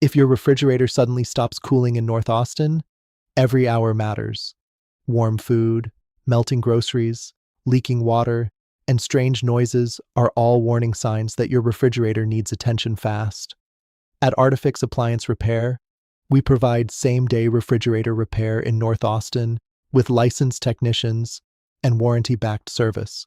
If your refrigerator suddenly stops cooling in North Austin, every hour matters. Warm food, melting groceries, leaking water, and strange noises are all warning signs that your refrigerator needs attention fast. At Artifix Appliance Repair, we provide same-day refrigerator repair in North Austin with licensed technicians and warranty-backed service.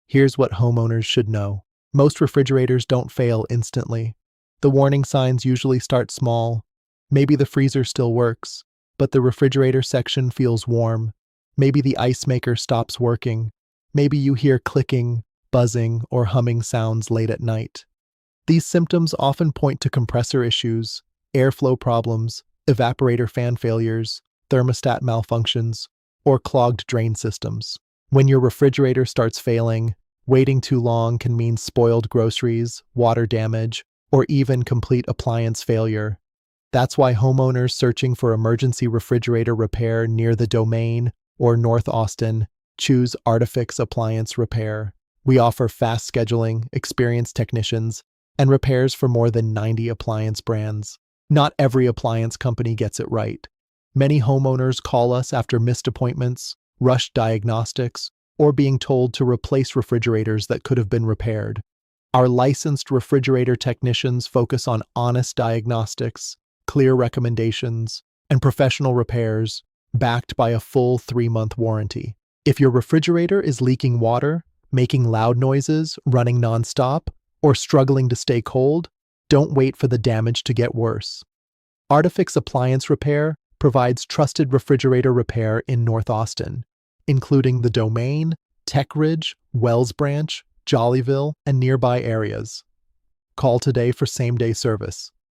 Here's what homeowners should know. Most refrigerators don't fail instantly. The warning signs usually start small. Maybe the freezer still works, but the refrigerator section feels warm. Maybe the ice maker stops working. Maybe you hear clicking, buzzing, or humming sounds late at night. These symptoms often point to compressor issues, airflow problems, evaporator fan failures, thermostat malfunctions, or clogged drain systems. When your refrigerator starts failing, waiting too long can mean spoiled groceries, water damage, or even complete appliance failure. That's why homeowners searching for emergency refrigerator repair near the Domain or North Austin choose Artifix Appliance Repair. We offer fast scheduling, experienced technicians, and repairs for more than 90 appliance brands. Not every appliance company gets it right. Many homeowners call us after missed appointments, rushed diagnostics, or being told to replace refrigerators that could have been repaired. Our licensed refrigerator technicians focus on honest diagnostics, clear recommendations, and professional repairs, backed by a full 3-month warranty. If your refrigerator is leaking water, making loud noises, running nonstop, or struggling to stay cold, don't wait for the damage to get worse. Artifix Appliance Repair provides trusted refrigerator repair in North Austin, including the Domain, Tech Ridge, Wells Branch, Jollyville, and nearby areas. Call today for same-day service.